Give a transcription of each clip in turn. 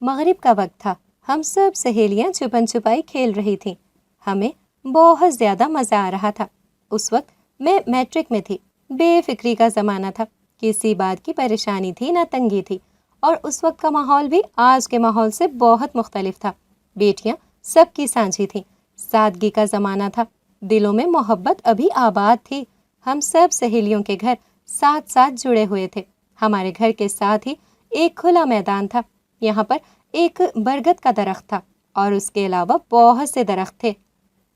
مغرب کا وقت تھا، ہم سب سہیلیاں چھپن چھپائی کھیل رہی تھیں، ہمیں بہت زیادہ مزہ آ رہا تھا۔ اس وقت میں میٹرک میں تھی، بے فکری کا زمانہ تھا، کسی بات کی پریشانی تھی نہ تنگی تھی، اور اس وقت کا ماحول بھی آج کے ماحول سے بہت مختلف تھا۔ بیٹیاں سب کی سانجھی تھیں، سادگی کا زمانہ تھا، دلوں میں محبت ابھی آباد تھی۔ ہم سب سہیلیوں کے گھر ساتھ ساتھ جڑے ہوئے تھے۔ ہمارے گھر کے ساتھ ہی ایک کھلا میدان تھا، یہاں پر ایک برگد کا درخت تھا اور اس کے علاوہ بہت سے درخت تھے۔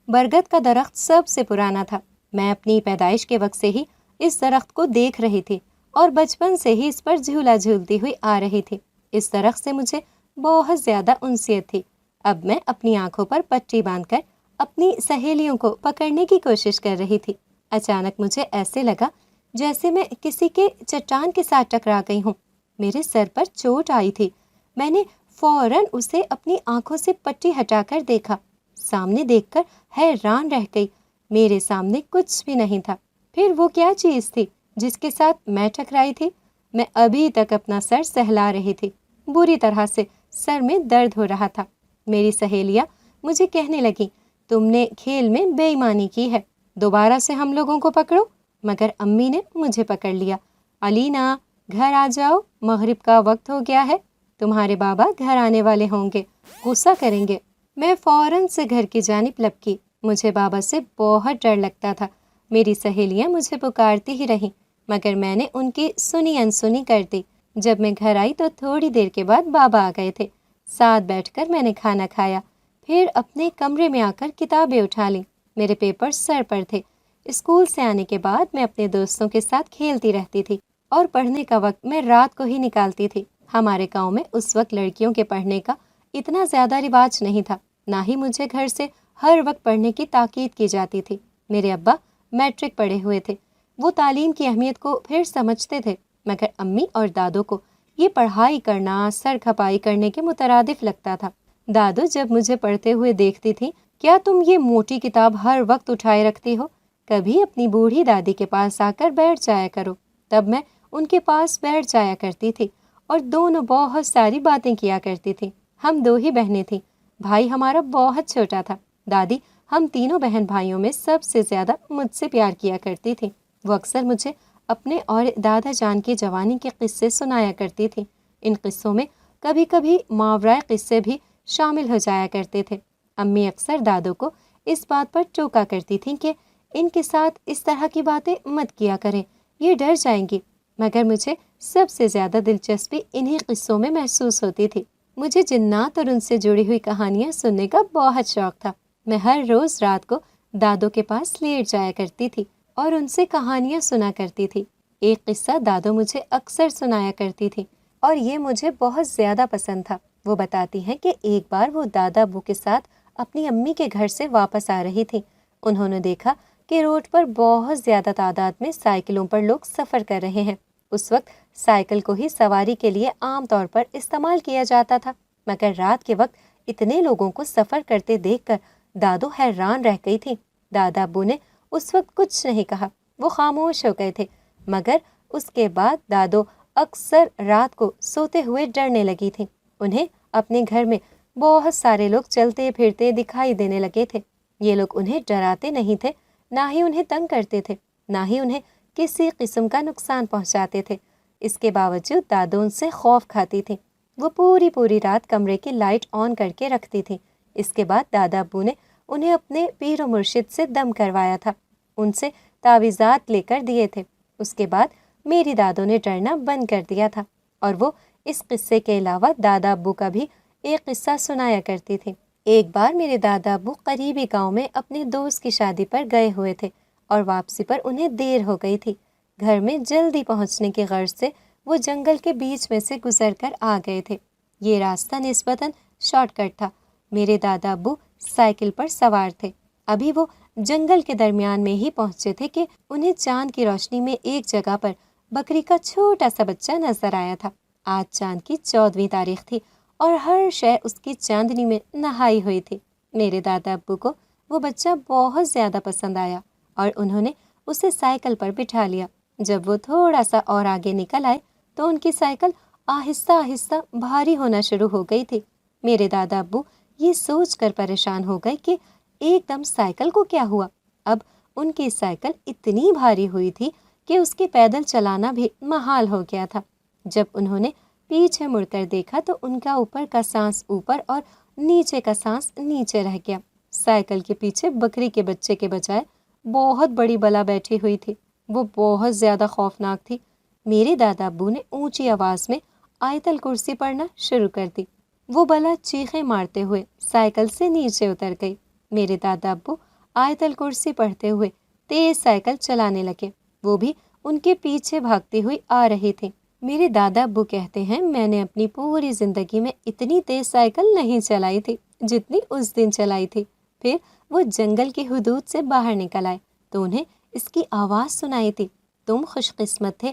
برگد کا درخت سب سے پرانا تھا۔ میں اپنی پیدائش کے وقت سے ہی اس درخت کو دیکھ رہی تھی اور بچپن سے ہی اس پر جھولا جھولتی ہوئی آ رہی تھی۔ اس درخت سے مجھے بہت زیادہ انسیت تھی۔ اب میں اپنی آنکھوں پر پٹی باندھ کر اپنی سہیلیوں کو پکڑنے کی کوشش کر رہی تھی۔ اچانک مجھے ایسے لگا جیسے میں کسی کے چٹان کے ساتھ ٹکرا گئی ہوں۔ میرے سر پر چوٹ آئی تھی۔ میں نے فوراً اسے اپنی آنکھوں سے پٹی ہٹا کر دیکھا۔ سامنے دیکھ کر حیران رہ گئی۔ میرے سامنے کچھ بھی نہیں تھا۔ پھر وہ کیا چیز تھی جس کے ساتھ میں ٹکرائی تھی؟ میں ابھی تک اپنا سر سہلا رہی تھی، بری طرح سے سر میں درد ہو رہا تھا۔ میری سہیلیاں مجھے کہنے لگیں، تم نے کھیل میں بے ایمانی کی ہے، دوبارہ سے ہم لوگوں کو پکڑو۔ مگر امی نے مجھے پکڑ لیا۔ علینا، گھر آ جاؤ، مغرب کا وقت ہو گیا ہے، تمہارے بابا گھر آنے والے ہوں گے، غصہ کریں گے۔ میں فوراً سے گھر کی جانب لپکی۔ مجھے بابا سے بہت ڈر لگتا تھا۔ میری سہیلیاں مجھے پکارتی ہی رہیں مگر میں نے ان کی سنی انسنی کر دی۔ جب میں گھر آئی تو تھوڑی دیر کے بعد بابا آ گئے تھے۔ ساتھ بیٹھ کر میں نے کھانا کھایا، پھر اپنے کمرے میں آ کر کتابیں اٹھا لیں۔ میرے پیپر سر پر تھے۔ اسکول سے آنے کے بعد میں اپنے دوستوں کے ساتھ کھیلتی رہتی تھی اور پڑھنے کا وقت میں رات کو ہی نکالتی تھی۔ ہمارے گاؤں میں اس وقت لڑکیوں کے پڑھنے کا اتنا زیادہ رواج نہیں تھا، نہ ہی مجھے گھر سے ہر وقت پڑھنے کی تاکید کی جاتی تھی۔ میرے ابا میٹرک پڑھے ہوئے تھے، وہ تعلیم کی اہمیت کو پھر سمجھتے تھے، مگر امی اور دادو کو یہ پڑھائی کرنا سر کھپائی کرنے کے مترادف لگتا تھا۔ دادو جب مجھے پڑھتے ہوئے دیکھتی تھی، کیا تم یہ موٹی کتاب ہر وقت اٹھائے رکھتی ہو؟ کبھی اپنی بوڑھی دادی کے پاس آ کر بیٹھ جایا کرو۔ تب میں ان کے پاس بیٹھ جایا کرتی تھی اور دونوں بہت ساری باتیں کیا کرتی تھیں۔ ہم دو ہی بہنیں تھیں، بھائی ہمارا بہت چھوٹا تھا۔ دادی ہم تینوں بہن بھائیوں میں سب سے زیادہ مجھ سے پیار کیا کرتی تھیں۔ وہ اکثر مجھے اپنے اور دادا جان کی جوانی کے قصے سنایا کرتی تھیں۔ ان قصوں میں کبھی کبھی ماورائے قصے بھی شامل ہو جایا کرتے تھے۔ امی اکثر دادو کو اس بات پر ٹوکا کرتی تھیں کہ ان کے ساتھ اس طرح کی باتیں مت کیا کریں، یہ ڈر جائیں گی، مگر مجھے سب سے زیادہ دلچسپی انہی قصوں میں محسوس ہوتی تھی۔ مجھے جنات اور ان سے جڑی ہوئی کہانیاں سننے کا بہت شوق تھا۔ میں ہر روز رات کو دادو کے پاس لیٹ جایا کرتی تھی اور ان سے کہانیاں سنا کرتی تھی۔ ایک قصہ دادو مجھے اکثر سنایا کرتی تھی اور یہ مجھے بہت زیادہ پسند تھا۔ وہ بتاتی ہیں کہ ایک بار وہ دادا ابو کے ساتھ اپنی امی کے گھر سے واپس آ رہی تھی۔ انہوں نے دیکھا کہ روڈ پر بہت زیادہ تعداد میں سائیکلوں پر لوگ سفر کر رہے ہیں۔ اس وقت سائیکل کو ہی سواری کے لیے عام طور پر استعمال کیا جاتا تھا، مگر رات کے وقت اتنے لوگوں کو سفر کرتے دیکھ کر دادو حیران رہ گئی تھی۔ دادا ابو نے اس وقت کچھ نہیں کہا، وہ خاموش ہو گئے تھے، مگر اس کے بعد دادو اکثر رات کو سوتے ہوئے ڈرنے لگی تھیں۔ انہیں اپنے گھر میں بہت سارے لوگ چلتے پھرتے دکھائی دینے لگے تھے۔ یہ لوگ انہیں ڈراتے نہیں تھے، نہ ہی انہیں تنگ کرتے تھے، نہ ہی انہیں کسی قسم کا نقصان پہنچاتے تھے۔ اس کے باوجود دادو ان سے خوف کھاتی تھیں۔ وہ پوری رات کمرے کی لائٹ آن کر کے رکھتی تھیں۔ اس کے بعد دادا ابو نے انہیں اپنے پیر و مرشد سے دم کروایا تھا، ان سے تعویذات لے کر دیے تھے۔ اس کے بعد میری دادو نے ڈرنا بند کر دیا تھا اور وہ اس قصے کے علاوہ دادا ابو کا بھی ایک قصہ سنایا کرتی تھی۔ ایک بار میرے دادا ابو قریبی گاؤں میں اپنے دوست کی شادی پر گئے ہوئے تھے اور واپسی پر انہیں دیر ہو گئی تھی۔ گھر میں جلدی پہنچنے کی غرض سے وہ جنگل کے بیچ میں سے گزر کر آ گئے تھے۔ یہ راستہ نسبتاً شارٹ کٹ تھا۔ میرے دادا ابو سائیکل پر سوار تھے۔ ابھی وہ جنگل کے درمیان میں ہی پہنچے تھے کہ انہیں چاند کی روشنی میں ایک جگہ پر بکری کا چھوٹا سا بچہ نظر آیا تھا۔ آج چاند کی 14ویں تاریخ تھی اور ہر شے اس کی چاندنی میں نہائی ہوئی تھی۔ میرے دادا ابو کو وہ بچہ بہت زیادہ پسند آیا اور انہوں نے اسے سائیکل پر بٹھا لیا۔ جب وہ تھوڑا سا اور آگے نکل آئے تو ان کی سائیکل آہستہ آہستہ بھاری ہونا شروع ہو گئی تھی۔ میرے دادا ابو یہ سوچ کر پریشان ہو گئے کہ ایک دم سائیکل کو کیا ہوا۔ اب ان کی سائیکل اتنی بھاری ہوئی تھی کہ اس کے پیدل چلانا بھی محال ہو گیا تھا۔ جب انہوں نے پیچھے مڑ کر دیکھا تو ان کا اوپر کا سانس اوپر اور نیچے کا سانس نیچے رہ گیا۔ سائیکل کے پیچھے بکری کے بچے کے بجائے بہت بڑی بلا بیٹھی ہوئی تھی۔ وہ بہت زیادہ خوفناک تھی۔ میرے دادا ابو نے اونچی آواز میں آیت الکرسی پڑھنا شروع کر دی۔ وہ بلا چیخیں مارتے ہوئے سائیکل سے نیچے اتر گئی۔ میرے دادا ابو آیت الکرسی پڑھتے ہوئے تیز سائیکل چلانے لگے۔ وہ بھی ان کے پیچھے بھاگتی ہوئی آ رہی تھی۔ میرے دادا ابو کہتے ہیں میں نے اپنی پوری زندگی میں اتنی تیز سائیکل نہیں چلائی تھی جتنی اس دن چلائی تھی۔ پھر وہ جنگل کی حدود سے باہر نکل آئے تو انہیں اس کی آواز سنائی تھی، تم خوش قسمت تھے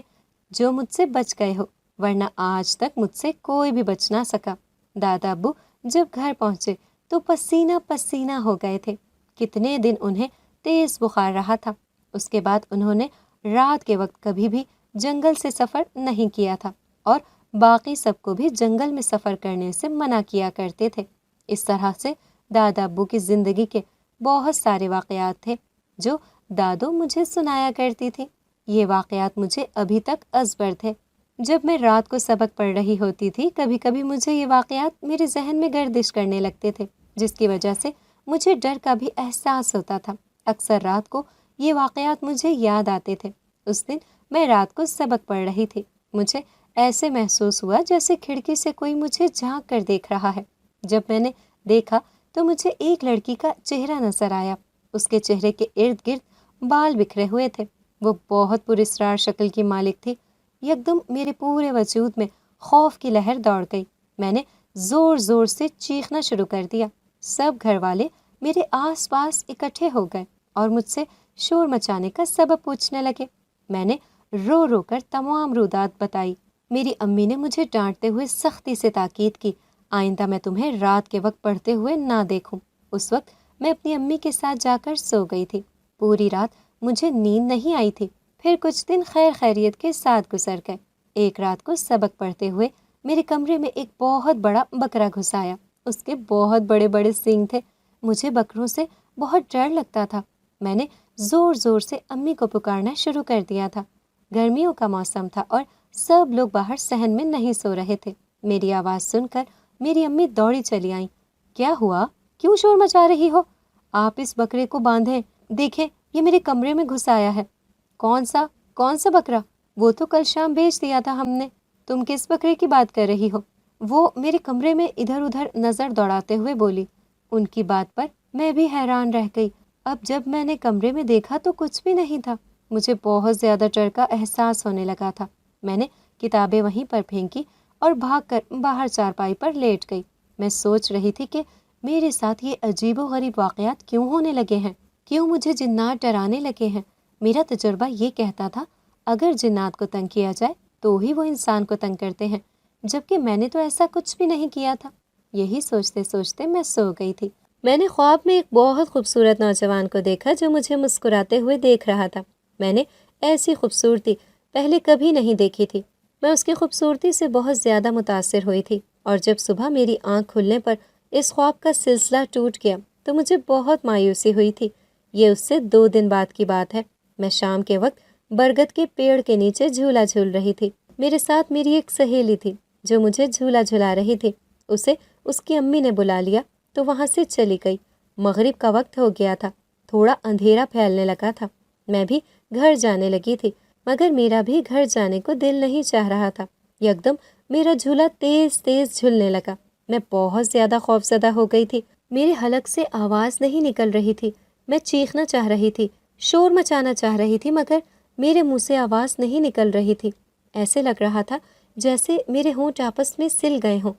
جو مجھ سے بچ گئے ہو، ورنہ آج تک مجھ سے کوئی بھی بچ نہ سکا۔ دادا ابو جب گھر پہنچے تو پسینہ پسینہ ہو گئے تھے۔ کتنے دن انہیں تیز بخار رہا تھا۔ اس کے بعد انہوں نے رات کے وقت کبھی بھی جنگل سے سفر نہیں کیا تھا اور باقی سب کو بھی جنگل میں سفر کرنے سے منع کیا کرتے تھے۔ اس طرح سے دادا ابو کی زندگی کے بہت سارے واقعات تھے جو دادو مجھے سنایا کرتی تھی۔ یہ واقعات مجھے ابھی تک ازبر تھے۔ جب میں رات کو سبق پڑھ رہی ہوتی تھی کبھی کبھی مجھے یہ واقعات میرے ذہن میں گردش کرنے لگتے تھے، جس کی وجہ سے مجھے ڈر کا بھی احساس ہوتا تھا۔ اکثر رات کو یہ واقعات مجھے یاد آتے تھے۔ اس دن میں رات کو سبق پڑھ رہی تھی۔ مجھے ایسے محسوس ہوا جیسے کھڑکی سے کوئی مجھے جھانک کر دیکھ رہا ہے۔ جب میں نے دیکھا تو مجھے ایک لڑکی کا چہرہ نظر آیا۔ اس کے چہرے کے ارد گرد بال بکھرے ہوئے تھے۔ وہ بہت پراسرار شکل کی مالک تھی۔ یکدم میرے پورے وجود میں خوف کی لہر دوڑ گئی۔ میں نے زور زور سے چیخنا شروع کر دیا۔ سب گھر والے میرے آس پاس اکٹھے ہو گئے اور مجھ سے شور مچانے کا سبب پوچھنے لگے۔ میں نے رو رو کر تمام رودات بتائی۔ میری امی نے مجھے ڈانٹتے ہوئے سختی سے تاکید کی، آئندہ میں تمہیں رات کے وقت پڑھتے ہوئے نہ دیکھوں۔ اس وقت میں اپنی امی کے ساتھ جا کر سو گئی تھی۔ پوری رات مجھے نیند نہیں آئی تھی۔ پھر کچھ دن خیر خیریت کے ساتھ گزر گئے۔ ایک رات کو سبق پڑھتے ہوئے میرے کمرے میں ایک بہت بڑا بکرا گھس آیا۔ اس کے بہت بڑے بڑے سینگ تھے۔ مجھے بکروں سے بہت ڈر لگتا تھا۔ میں نے زور زور سے امی کو پکارنا شروع کر دیا تھا۔ گرمیوں کا موسم تھا اور سب لوگ باہر صحن میں نہیں سو رہے تھے۔ میری آواز سن کر میری امی دوڑی چلی آئیں۔ کیا ہوا؟ کیوں شور مچا رہی ہو؟ آپ اس بکرے کو باندھیں، دیکھیں یہ میرے کمرے میں گھس آیا ہے۔ کون سا بکرا؟ وہ تو کل شام بیچ دیا تھا ہم نے۔ تم کس بکرے کی بات کر رہی ہو؟ وہ میرے کمرے میں ادھر ادھر نظر دوڑاتے ہوئے بولی۔ ان کی بات پر میں بھی حیران رہ گئی۔ اب جب میں نے کمرے میں دیکھا تو کچھ بھی نہیں تھا۔ مجھے بہت زیادہ ڈر کا احساس ہونے لگا تھا۔ میں نے کتابیں وہیں پر پھینکی اور بھاگ کر باہر چارپائی پر لیٹ گئی۔ میں سوچ رہی تھی کہ میرے ساتھ یہ عجیب و غریب واقعات کیوں ہونے لگے ہیں، کیوں مجھے جنات ڈرانے لگے ہیں۔ میرا تجربہ یہ کہتا تھا اگر جنات کو تنگ کیا جائے تو ہی وہ انسان کو تنگ کرتے ہیں، جبکہ میں نے تو ایسا کچھ بھی نہیں کیا تھا۔ یہی سوچتے سوچتے میں سو گئی تھی۔ میں نے خواب میں ایک بہت خوبصورت نوجوان کو دیکھا جو مجھے مسکراتے ہوئے دیکھ رہا تھا۔ میں نے ایسی خوبصورتی پہلے کبھی نہیں دیکھی تھی۔ میں اس کی خوبصورتی سے بہت زیادہ متاثر ہوئی تھی، اور جب صبح میری آنکھ کھلنے پر اس خواب کا سلسلہ ٹوٹ گیا تو مجھے بہت مایوسی ہوئی تھی۔ یہ اس سے 2 دن بعد کی بات ہے۔ میں شام کے وقت برگد کے پیڑ کے نیچے جھولا جھول رہی تھی۔ میرے ساتھ میری ایک سہیلی تھی جو مجھے جھولا جھلا رہی تھی۔ اسے اس کی امی نے بلا لیا تو وہاں سے چلی گئی۔ مغرب کا وقت ہو گیا تھا، تھوڑا اندھیرا پھیلنے لگا تھا۔ میں بھی گھر جانے لگی تھی، مگر میرا بھی گھر جانے کو دل نہیں چاہ رہا تھا۔ یکدم میرا جھولا تیز تیز جھلنے لگا۔ میں بہت زیادہ خوفزدہ ہو گئی تھی۔ میرے حلق سے آواز نہیں نکل رہی تھی۔ میں چیخنا چاہ رہی تھی، شور مچانا چاہ رہی تھی، مگر میرے منہ سے آواز نہیں نکل رہی تھی۔ ایسے لگ رہا تھا جیسے میرے ہونٹ آپس میں سل گئے ہوں۔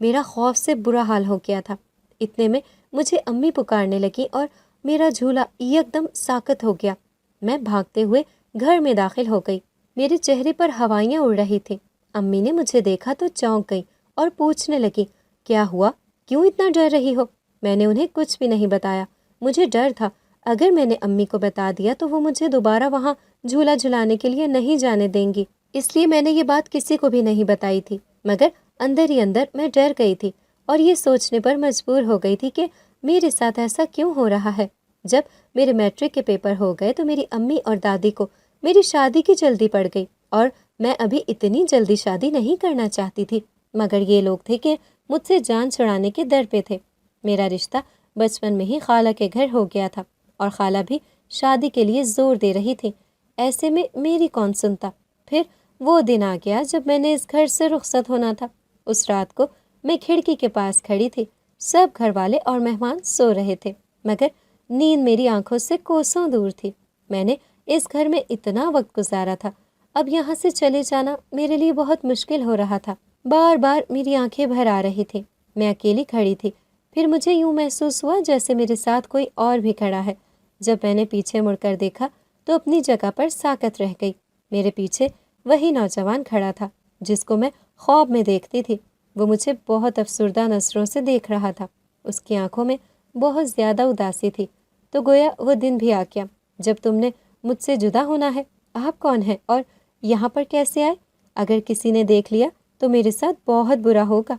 میرا خوف سے برا حال ہو گیا تھا۔ اتنے میں مجھے امی پکارنے لگی اور میرا جھولا یکدم ساکت ہو گیا۔ میں بھاگتے ہوئے گھر میں داخل ہو گئی۔ میرے چہرے پر ہوائیاں اڑ رہی تھیں۔ امی نے مجھے دیکھا تو چونک گئی اور پوچھنے لگی، کیا ہوا؟ کیوں اتنا ڈر رہی ہو؟ میں نے انہیں کچھ بھی نہیں بتایا۔ مجھے ڈر تھا اگر میں نے امی کو بتا دیا تو وہ مجھے دوبارہ وہاں جھولا جھلانے کے لیے نہیں جانے دیں گی، اس لیے میں نے یہ بات کسی کو بھی نہیں بتائی تھی۔ مگر اندر ہی اندر میں ڈر گئی تھی اور یہ سوچنے پر مجبور ہو گئی تھی کہ میرے ساتھ ایسا کیوں ہو رہا ہے۔ جب میرے میٹرک کے پیپر ہو گئے تو میری امی اور دادی کو میری شادی کی جلدی پڑ گئی اور میں ابھی اتنی جلدی شادی نہیں کرنا چاہتی تھی، مگر یہ لوگ تھے کہ مجھ سے جان چھڑانے کے در پہ تھے۔ میرا رشتہ بچپن میں ہی خالہ کے گھر ہو گیا تھا اور خالہ بھی شادی کے لیے زور دے رہی تھی، ایسے میں میری کون سنتا۔ پھر وہ دن آ گیا جب میں نے اس گھر سے رخصت ہونا تھا۔ اس رات کو میں کھڑکی کے پاس کھڑی تھی، سب گھر والے اور مہمان سو رہے تھے، مگر نیند میری آنکھوں سے کوسوں دور تھی۔ میں نے اس گھر میں اتنا وقت گزارا تھا، اب یہاں سے چلے جانا میرے لیے بہت مشکل ہو رہا تھا۔ بار بار میری آنکھیں بھر آ رہی تھی۔ میں اکیلی کھڑی تھی، پھر مجھے یوں محسوس ہوا جیسے میرے ساتھ کوئی اور بھی کھڑا ہے۔ جب میں نے پیچھے مڑ کر دیکھا تو اپنی جگہ پر ساکت رہ گئی۔ میرے پیچھے وہی نوجوان کھڑا تھا جس کو میں خواب میں دیکھتی تھی۔ وہ مجھے بہت افسردہ نظروں سے دیکھ رہا تھا، اس کی آنکھوں میں بہت زیادہ اداسی تھی۔ تو گویا وہ دن بھی آ گیا جب تم نے مجھ سے جدا ہونا ہے۔ آپ کون ہیں اور یہاں پر کیسے آئے؟ اگر کسی نے دیکھ لیا تو میرے ساتھ بہت برا ہوگا،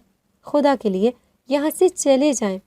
خدا کے لیے یہاں سے چلے جائیں۔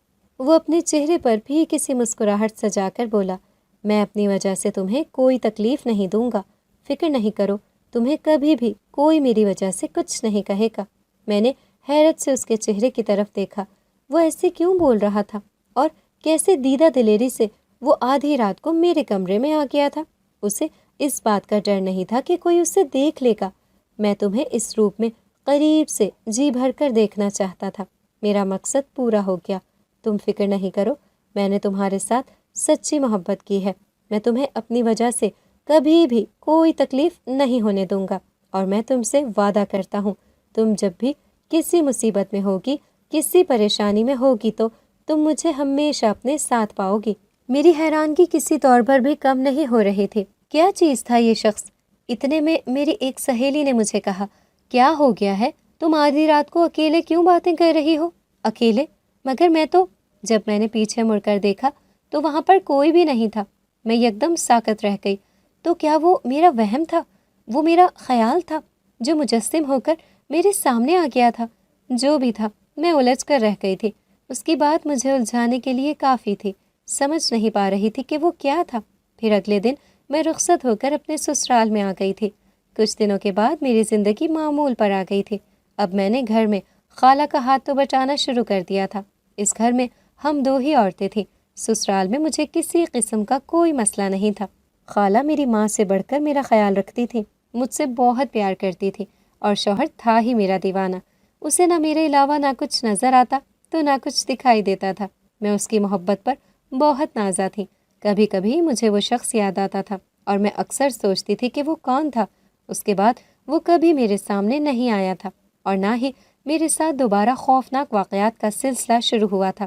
وہ اپنے چہرے پر بھی کسی مسکراہٹ سجا کر بولا، میں اپنی وجہ سے تمہیں کوئی تکلیف نہیں دوں گا، فکر نہیں کرو، تمہیں کبھی بھی کوئی میری وجہ سے کچھ نہیں کہے گا۔ میں نے حیرت سے اس کے چہرے کی طرف دیکھا، وہ ایسے کیوں بول رہا تھا اور کیسے دیدہ دلیری سے وہ آدھی رات کو میرے کمرے میں آ گیا تھا۔ اسے اس بات کا ڈر نہیں تھا کہ کوئی اسے دیکھ لے گا۔ میں تمہیں اس روپ میں قریب سے جی بھر کر دیکھنا چاہتا تھا، میرا مقصد پورا ہو گیا۔ تم فکر نہیں کرو، میں نے تمہارے ساتھ سچی محبت کی ہے، میں تمہیں اپنی وجہ سے کبھی بھی کوئی تکلیف نہیں ہونے دوں گا، اور میں تم سے وعدہ کرتا ہوں تم جب بھی کسی مصیبت میں ہوگی، کسی پریشانی میں ہوگی تو تم مجھے ہمیشہ اپنے ساتھ پاؤ گی۔ میری حیرانگی کسی طور پر بھی کم نہیں ہو رہی تھی۔ کیا چیز تھا یہ شخص؟ اتنے میں میری ایک سہیلی نے مجھے کہا، کیا ہو گیا ہے، تم آدھی رات کو اکیلے کیوں باتیں کر رہی ہو؟ اکیلے؟ مگر میں تو… جب میں نے پیچھے مڑ کر دیکھا تو وہاں پر کوئی بھی نہیں تھا۔ میں یکدم ساکت رہ گئی۔ تو کیا وہ میرا وہم تھا، وہ میرا خیال تھا جو مجسم ہو کر میرے سامنے آ گیا تھا؟ جو بھی تھا، میں الجھ کر رہ گئی تھی۔ اس کی بات مجھے الجھانے کے لیے کافی تھی، سمجھ نہیں پا رہی تھی کہ وہ کیا تھا۔ پھر اگلے دن میں رخصت ہو کر اپنے سسرال میں آ گئی تھی۔ کچھ دنوں کے بعد میری زندگی معمول پر آ گئی تھی۔ اب میں نے گھر میں خالہ کا ہاتھ تو بٹانا شروع کر دیا تھا۔ اس گھر میں ہم دو ہی عورتیں تھیں۔ سسرال میں مجھے کسی قسم کا کوئی مسئلہ نہیں تھا۔ خالہ میری ماں سے بڑھ کر میرا خیال رکھتی تھی، مجھ سے بہت پیار کرتی تھی، اور شوہر تھا ہی میرا دیوانہ۔ اسے نہ میرے علاوہ نہ کچھ نظر آتا تو نہ کچھ دکھائی دیتا تھا۔ میں اس کی محبت پر بہت نازا تھی۔ کبھی کبھی مجھے وہ شخص یاد آتا تھا اور میں اکثر سوچتی تھی کہ وہ کون تھا۔ اس کے بعد وہ کبھی میرے سامنے نہیں آیا تھا اور نہ ہی میرے ساتھ دوبارہ خوفناک واقعات کا سلسلہ شروع ہوا تھا۔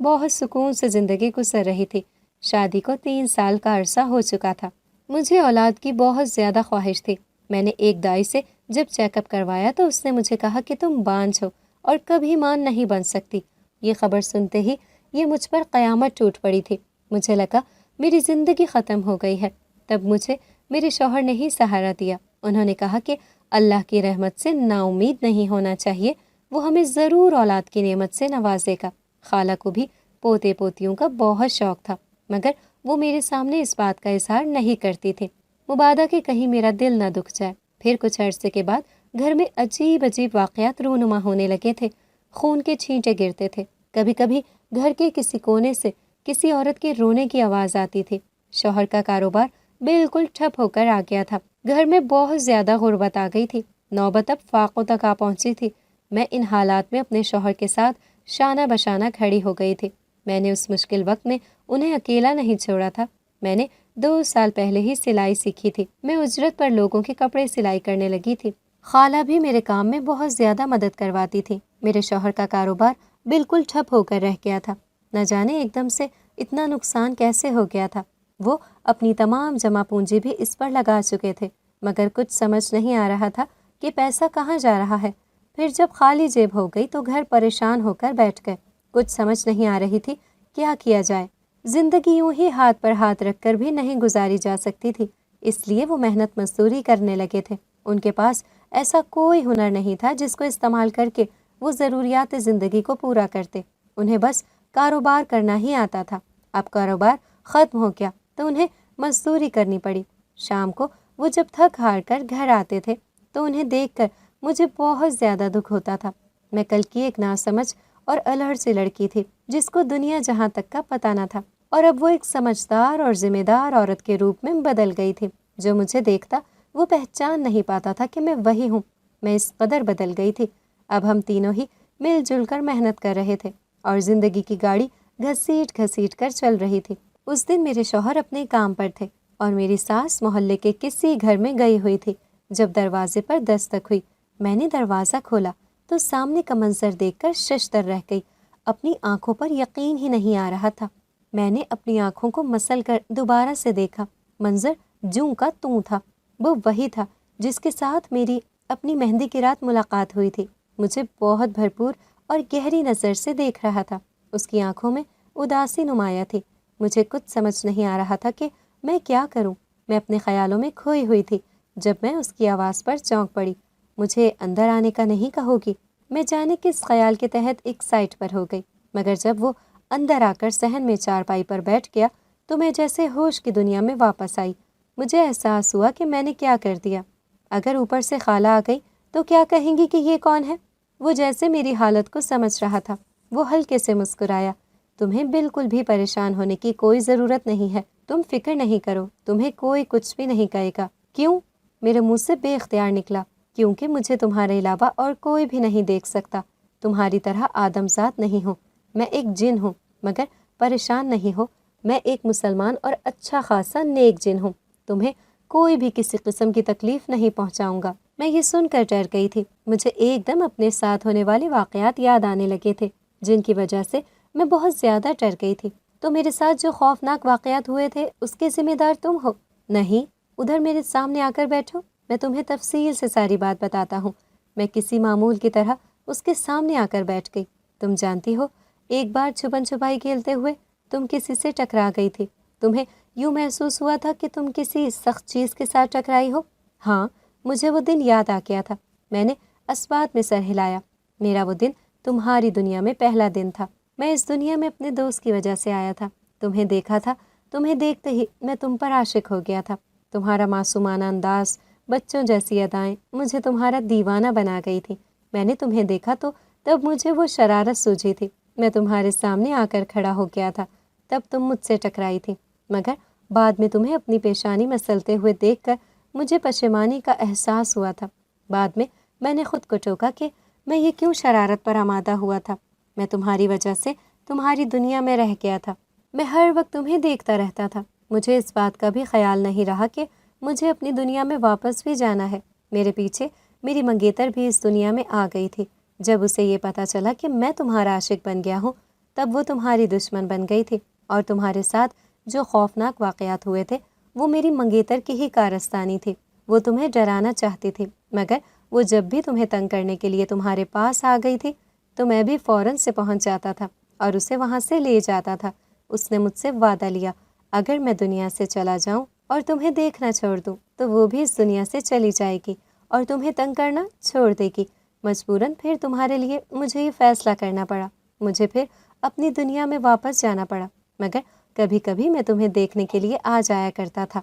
بہت سکون سے زندگی گزر رہی تھی۔ شادی کو 3 سال کا عرصہ ہو چکا تھا۔ مجھے اولاد کی بہت زیادہ خواہش تھی۔ میں نے ایک دائی سے جب چیک اپ کروایا تو اس نے مجھے کہا کہ تم بانجھ ہو اور کبھی ماں نہیں بن سکتی۔ یہ خبر سنتے ہی یہ مجھ پر قیامت ٹوٹ پڑی تھی۔ مجھے لگا میری زندگی ختم ہو گئی ہے۔ تب مجھے میرے شوہر نے ہی سہارا دیا۔ انہوں نے کہا کہ اللہ کی رحمت سے نا امید نہیں ہونا چاہیے، وہ ہمیں ضرور اولاد کی نعمت سے نوازے گا۔ خالہ کو بھی پوتے پوتیوں کا بہت شوق تھا، مگر وہ میرے سامنے اس بات کا اظہار نہیں کرتی تھی، مبادا کہ کہیں میرا دل نہ دکھ جائے۔ پھر کچھ عرصے کے بعد گھر میں عجیب عجیب واقعات رونما ہونے لگے تھے۔ خون کے چھینٹے گرتے تھے۔ کبھی کبھی گھر کے کسی کونے سے کسی عورت کے رونے کی آواز آتی تھی۔ شوہر کا کاروبار بالکل ٹھپ ہو کر آ گیا تھا۔ گھر میں بہت زیادہ غربت آ گئی تھی۔ نوبت اب فاقوں تک آ پہنچی تھی۔ میں ان حالات میں اپنے شوہر کے ساتھ شانہ بشانہ کھڑی ہو گئی تھی۔ میں نے اس مشکل وقت میں انہیں اکیلا نہیں چھوڑا تھا۔ میں نے 2 سال پہلے ہی سلائی سیکھی تھی۔ میں اجرت پر لوگوں کے کپڑے سلائی کرنے لگی تھی۔ خالہ بھی میرے کام میں بہت زیادہ مدد کرواتی تھی۔ میرے شوہر کا کاروبار بالکل ٹھپ ہو کر رہ گیا تھا۔ نہ جانے ایک دم سے اتنا نقصان کیسے ہو گیا تھا۔ وہ اپنی تمام جمع پونجی بھی اس پر لگا چکے تھے، مگر کچھ سمجھ نہیں آ رہا تھا کہ پیسہ کہاں جا رہا ہے۔ پھر جب خالی جیب ہو گئی تو گھر پریشان ہو کر بیٹھ گئے۔ کچھ سمجھ نہیں آ رہی تھی کیا کیا جائے۔ زندگی یوں ہی ہاتھ پر ہاتھ رکھ کر بھی نہیں گزاری جا سکتی تھی، اس لیے وہ محنت مزدوری کرنے لگے تھے۔ ان کے پاس ایسا کوئی ہنر نہیں تھا جس کو استعمال کر کے وہ ضروریات زندگی کو پورا کرتے۔ انہیں بس کاروبار کرنا ہی آتا تھا۔ اب کاروبار ختم ہو گیا تو انہیں مزدوری کرنی پڑی۔ شام کو وہ جب تھک ہار کر گھر آتے تھے تو انہیں دیکھ کر مجھے بہت زیادہ دکھ ہوتا تھا۔ میں کل کی ایک ناسمجھ اور الہڑ سی لڑکی تھی جس کو دنیا جہاں تک کا پتہ نہ تھا، اور اب وہ ایک سمجھدار اور ذمہ دار عورت کے روپ میں بدل گئی تھی۔ جو مجھے دیکھتا وہ پہچان نہیں پاتا تھا کہ میں وہی ہوں۔ میں اس قدر بدل گئی تھی۔ اب ہم تینوں ہی مل جل کر محنت کر رہے تھے اور زندگی کی گاڑی گھسیٹ گھسیٹ کر چل رہی تھی۔ اس دن میرے شوہر اپنے کام پر تھے اور میری ساس محلے کے کسی گھر میں گئی ہوئی تھی۔ جب دروازے پر دستک ہوئی، میں نے دروازہ کھولا تو سامنے کا منظر دیکھ کر ششدر رہ گئی۔ اپنی آنکھوں پر یقین ہی نہیں آ رہا تھا۔ میں نے اپنی آنکھوں کو مسل کر دوبارہ سے دیکھا۔ منظر جوں کا توں تھا۔ وہ وہی تھا جس کے ساتھ میری اپنی مہندی کی رات ملاقات ہوئی تھی۔ مجھے بہت بھرپور اور گہری نظر سے دیکھ رہا تھا۔ اس کی آنکھوں میں اداسی نمایاں تھی۔ مجھے کچھ سمجھ نہیں آ رہا تھا کہ میں کیا کروں۔ میں اپنے خیالوں میں کھوئی ہوئی تھی جب میں اس کی آواز پر چونک پڑی۔ مجھے اندر آنے کا نہیں کہو گی؟ میں جانے کس خیال کے تحت ایک سائٹ پر ہو گئی، مگر جب وہ اندر آ کر صحن میں چارپائی پر بیٹھ گیا تو میں جیسے ہوش کی دنیا میں واپس آئی۔ مجھے احساس ہوا کہ میں نے کیا کر دیا۔ اگر اوپر سے خالہ آ گئی تو کیا کہیں گی کہ یہ کون ہے؟ وہ جیسے میری حالت کو سمجھ رہا تھا۔ وہ ہلکے سے مسکرایا۔ تمہیں بالکل بھی پریشان ہونے کی کوئی ضرورت نہیں ہے، تم فکر نہیں کرو، تمہیں کوئی کچھ بھی نہیں کہے گا۔ کیوں؟ میرے منہ سے بے اختیار نکلا۔ کیونکہ مجھے تمہارے علاوہ اور کوئی بھی نہیں دیکھ سکتا۔ تمہاری طرح آدم ذات نہیں ہوں، میں ایک جن ہوں، مگر پریشان نہیں ہو، میں ایک مسلمان اور اچھا خاصا نیک جن ہوں۔ تمہیں کوئی بھی کسی قسم کی تکلیف نہیں پہنچاؤں گا۔ میں یہ سن کر ڈر گئی تھی۔ مجھے ایک دم اپنے ساتھ ہونے والے واقعات یاد آنے لگے تھے جن کی وجہ سے میں بہت زیادہ ڈر گئی تھی۔ تو میرے ساتھ جو خوفناک واقعات ہوئے تھے اس کے ذمہ دار تم ہو؟ نہیں، ادھر میرے سامنے آ کر بیٹھو، میں تمہیں تفصیل سے ساری بات بتاتا ہوں۔ میں کسی معمول کی طرح اس کے سامنے آ کر بیٹھ گئی۔ تم جانتی ہو، ایک بار چھپن چھپائی کھیلتے ہوئے تم کسی سے ٹکرا گئی تھی۔ تمہیں یوں محسوس ہوا تھا کہ تم کسی سخت چیز کے ساتھ ٹکرائی ہو۔ ہاں، مجھے وہ دن یاد آ گیا تھا۔ میں نے اسبات میں سر ہلایا۔ میرا وہ دن تمہاری دنیا میں پہلا دن تھا۔ میں اس دنیا میں اپنے دوست کی وجہ سے آیا تھا۔ تمہیں دیکھا تھا، تمہیں دیکھتے ہی میں تم پر عاشق ہو گیا تھا۔ تمہارا معصومانہ انداز، بچوں جیسی ادائیں مجھے تمہارا دیوانہ بنا گئی تھی۔ میں نے تمہیں دیکھا تو تب مجھے وہ شرارت سوجھی تھی۔ میں تمہارے سامنے آ کر کھڑا ہو گیا تھا، تب تم مجھ سے ٹکرائی تھی، مگر بعد میں تمہیں اپنی پیشانی مسلتے ہوئے دیکھ کر مجھے پشیمانی کا احساس ہوا تھا۔ بعد میں نے خود کو ٹوکا کہ میں یہ کیوں شرارت پر آمادہ ہوا تھا۔ میں تمہاری وجہ سے تمہاری دنیا میں رہ گیا تھا۔ میں ہر وقت تمہیں دیکھتا رہتا تھا۔ مجھے اس بات کا بھی خیال نہیں رہا کہ مجھے اپنی دنیا میں واپس بھی جانا ہے۔ میرے پیچھے میری منگیتر بھی اس دنیا میں آ گئی تھی۔ جب اسے یہ پتہ چلا کہ میں تمہارا عاشق بن گیا ہوں تب وہ تمہاری دشمن بن گئی تھی، اور تمہارے ساتھ جو خوفناک واقعات ہوئے تھے وہ میری منگیتر کی ہی کارستانی تھی۔ وہ تمہیں ڈرانا چاہتی تھی، مگر وہ جب بھی تمہیں تنگ کرنے کے لیے تمہارے پاس آ گئی تھی تو میں بھی فوراً سے پہنچ جاتا تھا اور اسے وہاں سے لے جاتا تھا۔ اس نے مجھ سے وعدہ لیا، اگر میں دنیا سے چلا جاؤں اور تمہیں دیکھنا چھوڑ دوں تو وہ بھی اس دنیا سے چلی جائے گی اور تمہیں تنگ کرنا چھوڑ دے گی۔ مجبوراً پھر تمہارے لیے مجھے یہ فیصلہ کرنا پڑا۔ مجھے پھر اپنی دنیا میں واپس جانا پڑا، مگر کبھی کبھی میں تمہیں دیکھنے کے لیے آ جایا کرتا تھا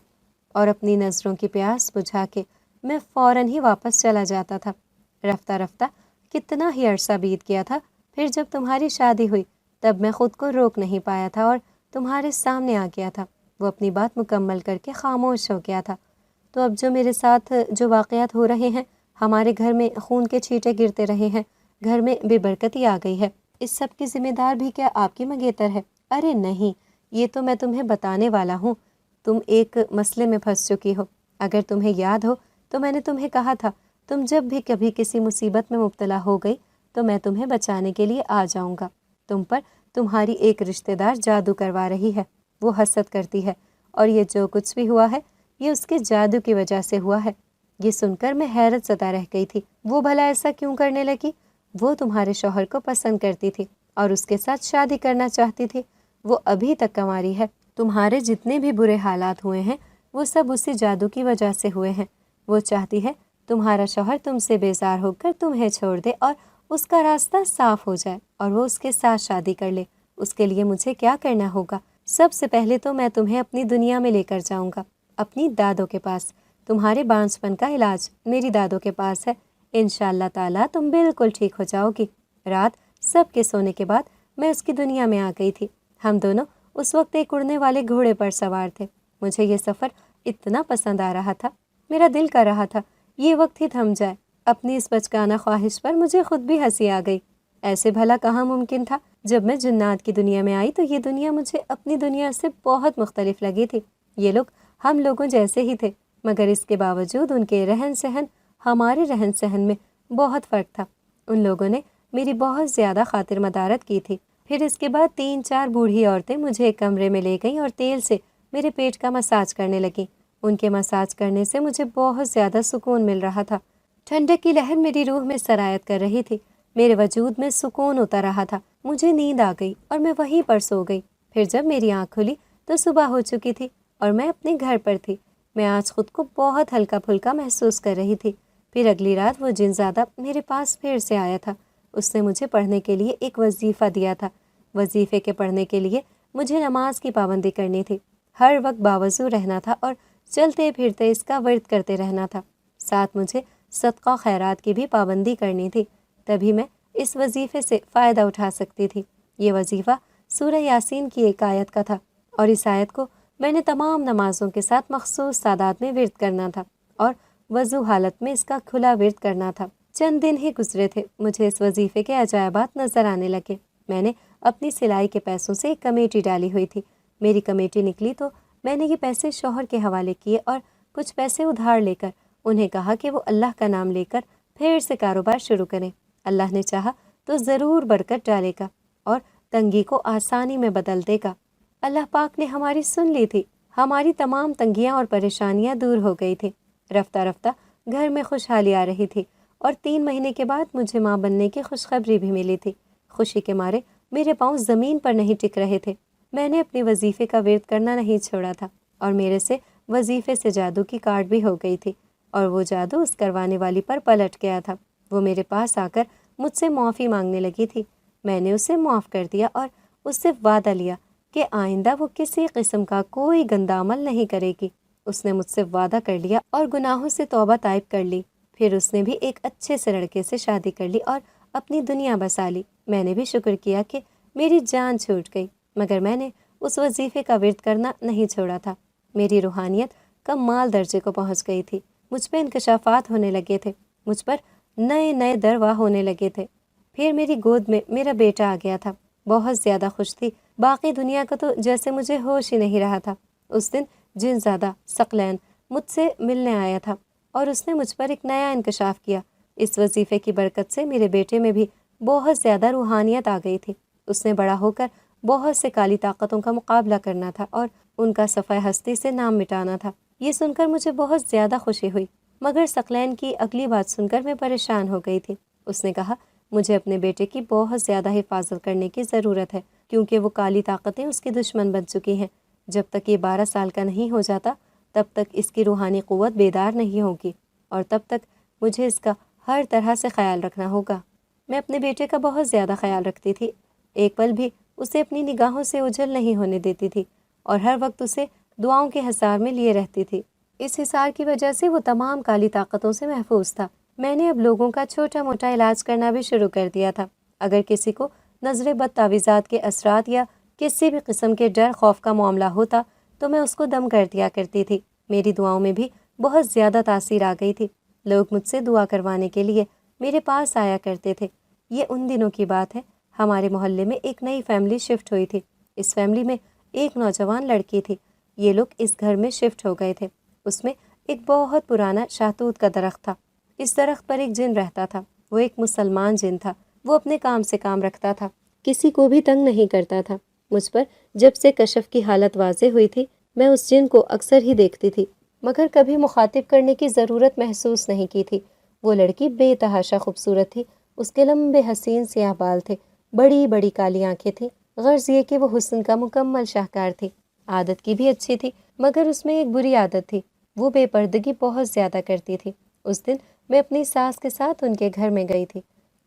اور اپنی نظروں کی پیاس بجھا کے میں فوراً ہی واپس چلا جاتا تھا۔ رفتہ رفتہ کتنا ہی عرصہ بیت گیا تھا، پھر جب تمہاری شادی ہوئی تب میں خود کو روک نہیں پایا تھا اور تمہارے سامنے آ گیا تھا۔ وہ اپنی بات مکمل کر کے خاموش ہو گیا تھا۔ تو اب جو میرے ساتھ جو واقعات ہو رہے ہیں، ہمارے گھر میں خون کے چھینٹے گرتے رہے ہیں، گھر میں بے برکتی آ گئی ہے، اس سب کی ذمہ دار بھی کیا آپ کی منگیتر ہے؟ ارے نہیں، یہ تو میں تمہیں بتانے والا ہوں۔ تم ایک مسئلے میں پھنس چکی ہو۔ اگر تمہیں یاد ہو تو میں نے تمہیں کہا تھا تم جب بھی کبھی کسی مصیبت میں مبتلا ہو گئی تو میں تمہیں بچانے کے لیے آ جاؤں گا۔ تم پر تمہاری ایک رشتہ دار جادو کروا رہی ہے، وہ حسد کرتی ہے، اور یہ جو کچھ بھی ہوا ہے یہ اس کے جادو کی وجہ سے ہوا ہے۔ یہ سن کر میں حیرت زدہ رہ گئی تھی۔ وہ بھلا ایسا کیوں کرنے لگی؟ وہ تمہارے شوہر کو پسند کرتی تھی اور اس کے ساتھ شادی کرنا چاہتی تھی۔ وہ ابھی تک کنواری ہے۔ تمہارے جتنے بھی برے حالات ہوئے ہیں وہ سب اسی جادو کی وجہ سے ہوئے ہیں۔ وہ چاہتی ہے تمہارا شوہر تم سے بیزار ہو کر تمہیں چھوڑ دے اور اس کا راستہ صاف ہو جائے اور وہ اس کے ساتھ شادی کر لے، اس کے لیے مجھے کیا کرنا ہوگا؟ سب سے پہلے تو میں تمہیں اپنی دنیا میں لے کر جاؤں گا، اپنی دادوں کے پاس۔ تمہارے بانجھپن کا علاج میری دادوں کے پاس ہے، انشاءاللہ تعالیٰ تم بالکل ٹھیک ہو جاؤ گی۔ رات سب کے سونے کے بعد میں اس کی دنیا میں آ گئی تھی۔ ہم دونوں اس وقت ایک اڑنے والے گھوڑے پر سوار تھے۔ مجھے یہ سفر اتنا پسند آ رہا تھا، میرا دل کر رہا تھا یہ وقت ہی تھم جائے۔ اپنی اس بچگانہ خواہش پر مجھے خود بھی ہنسی آ گئی۔ ایسے بھلا کہاں ممکن تھا؟ جب میں جنات کی دنیا میں آئی تو یہ دنیا مجھے اپنی دنیا سے بہت مختلف لگی تھی۔ یہ لوگ ہم لوگوں جیسے ہی تھے، مگر اس کے باوجود ان کے رہن سہن ہمارے رہن سہن میں بہت فرق تھا۔ ان لوگوں نے میری بہت زیادہ خاطر مدارت کی تھی۔ پھر اس کے بعد 3-4 بوڑھی عورتیں مجھے ایک کمرے میں لے گئیں اور تیل سے میرے پیٹ کا مساج کرنے لگیں۔ ان کے مساج کرنے سے مجھے بہت زیادہ سکون مل رہا تھا۔ ٹھنڈک کی لہر میری روح میں سرایت کر رہی تھی، میرے وجود میں سکون اتر رہا تھا۔ مجھے نیند آ گئی اور میں وہیں پر سو گئی۔ پھر جب میری آنکھ کھلی تو صبح ہو چکی تھی اور میں اپنے گھر پر تھی۔ میں آج خود کو بہت ہلکا پھلکا محسوس کر رہی تھی۔ پھر اگلی رات وہ جنزادہ میرے پاس پھر سے آیا تھا۔ اس نے مجھے پڑھنے کے لیے ایک وظیفہ دیا تھا۔ وظیفے کے پڑھنے کے لیے مجھے نماز کی پابندی کرنی تھی، ہر وقت باوضو رہنا تھا اور چلتے پھرتے اس کا ورد کرتے رہنا تھا۔ ساتھ مجھے صدقہ خیرات کی بھی پابندی کرنی تھی، تبھی میں اس وظیفے سے فائدہ اٹھا سکتی تھی۔ یہ وظیفہ سورہ یاسین کی ایک آیت کا تھا اور اس آیت کو میں نے تمام نمازوں کے ساتھ مخصوص تعداد میں ورد کرنا تھا اور وضو حالت میں اس کا کھلا ورد کرنا تھا۔ چند دن ہی گزرے تھے، مجھے اس وظیفے کے عجائبات نظر آنے لگے۔ میں نے اپنی سلائی کے پیسوں سے ایک کمیٹی ڈالی ہوئی تھی۔ میری کمیٹی نکلی تو میں نے یہ پیسے شوہر کے حوالے کیے اور کچھ پیسے ادھار لے کر انہیں کہا کہ وہ اللہ کا نام لے کر پھر سے کاروبار شروع کریں۔ اللہ نے چاہا تو ضرور برکت ڈالے گا اور تنگی کو آسانی میں بدل دے گا۔ اللہ پاک نے ہماری سن لی تھی، ہماری تمام تنگیاں اور پریشانیاں دور ہو گئی تھی۔ رفتہ رفتہ گھر میں خوشحالی آ رہی تھی اور 3 مہینے کے بعد مجھے ماں بننے کی خوشخبری بھی ملی تھی۔ خوشی کے مارے میرے پاؤں زمین پر نہیں ٹک رہے تھے۔ میں نے اپنے وظیفے کا ورد کرنا نہیں چھوڑا تھا اور میرے سے وظیفے سے جادو کی کاٹ بھی ہو گئی تھی اور وہ جادو اس کروانے والی پر پلٹ گیا تھا۔ وہ میرے پاس آ کر مجھ سے معافی مانگنے لگی تھی۔ میں نے اسے معاف کر دیا اور اس سے وعدہ لیا کہ آئندہ وہ کسی قسم کا کوئی گندا عمل نہیں کرے گی۔ اس نے مجھ سے وعدہ کر لیا اور گناہوں سے توبہ طائب کر لی۔ پھر اس نے بھی ایک اچھے سے لڑکے سے شادی کر لی اور اپنی دنیا بسا لی۔ میں نے بھی شکر کیا کہ میری جان چھوٹ گئی، مگر میں نے اس وظیفے کا ورد کرنا نہیں چھوڑا تھا۔ میری روحانیت کمال درجے کو پہنچ گئی تھی۔ مجھ پہ انکشافات ہونے لگے تھے، مجھ پر نئے نئے دروا ہونے لگے تھے۔ پھر میری گود میں میرا بیٹا آ گیا تھا۔ بہت زیادہ خوش تھی، باقی دنیا کا تو جیسے مجھے ہوش ہی نہیں رہا تھا۔ اس دن جنزادہ ثقلین مجھ سے ملنے آیا تھا اور اس نے مجھ پر ایک نیا انکشاف کیا۔ اس وظیفے کی برکت سے میرے بیٹے میں بھی بہت زیادہ روحانیت آ گئی تھی۔ اس نے بڑا ہو کر بہت سے کالی طاقتوں کا مقابلہ کرنا تھا اور ان کا صفحہ ہستی سے نام مٹانا تھا۔ یہ سن کر مجھے بہت زیادہ خوشی ہوئی، مگر ثقلین کی اگلی بات سن کر میں پریشان ہو گئی تھی۔ اس نے کہا مجھے اپنے بیٹے کی بہت زیادہ حفاظت کرنے کی ضرورت ہے، کیونکہ وہ کالی طاقتیں اس کی دشمن بن چکی ہیں۔ جب تک یہ 12 سال کا نہیں ہو جاتا تب تک اس کی روحانی قوت بیدار نہیں ہوگی اور تب تک مجھے اس کا ہر طرح سے خیال رکھنا ہوگا۔ میں اپنے بیٹے کا بہت زیادہ خیال رکھتی تھی، ایک پل بھی اسے اپنی نگاہوں سے اوجھل نہیں ہونے دیتی تھی اور ہر وقت اسے دعاؤں کے حصار میں لیے رہتی تھی۔ اس حصار کی وجہ سے وہ تمام کالی طاقتوں سے محفوظ تھا۔ میں نے اب لوگوں کا چھوٹا موٹا علاج کرنا بھی شروع کر دیا تھا۔ اگر کسی کو نظر بد تعویذات کے اثرات یا کسی بھی قسم کے ڈر خوف کا معاملہ ہوتا تو میں اس کو دم کر دیا کرتی تھی۔ میری دعاؤں میں بھی بہت زیادہ تاثیر آ گئی تھی۔ لوگ مجھ سے دعا کروانے کے لیے میرے پاس آیا کرتے تھے۔ یہ ان دنوں کی بات ہے، ہمارے محلے میں ایک نئی فیملی شفٹ ہوئی تھی۔ اس فیملی میں ایک نوجوان لڑکی تھی۔ یہ لوگ اس گھر میں شفٹ ہو گئے تھے۔ اس میں ایک بہت پرانا شاہتوت کا درخت تھا۔ اس درخت پر ایک جن رہتا تھا۔ وہ ایک مسلمان جن تھا۔ وہ اپنے کام سے کام رکھتا تھا، کسی کو بھی تنگ نہیں کرتا تھا۔ مجھ پر جب سے کشف کی حالت واضح ہوئی تھی میں اس جن کو اکثر ہی دیکھتی تھی، مگر کبھی مخاطب کرنے کی ضرورت محسوس نہیں کی تھی۔ وہ لڑکی بے تحاشا خوبصورت تھی۔ اس کے لمبے حسین سیاہ بال تھے، بڑی بڑی کالی آنکھیں تھیں۔ غرض یہ کہ وہ حسن کا مکمل شاہکار تھی۔ عادت کی بھی اچھی تھی، مگر اس میں ایک بری عادت تھی، وہ بے پردگی بہت زیادہ کرتی تھی۔ اس دن میں اپنی ساس کے ساتھ ان کے گھر میں گئی تھی۔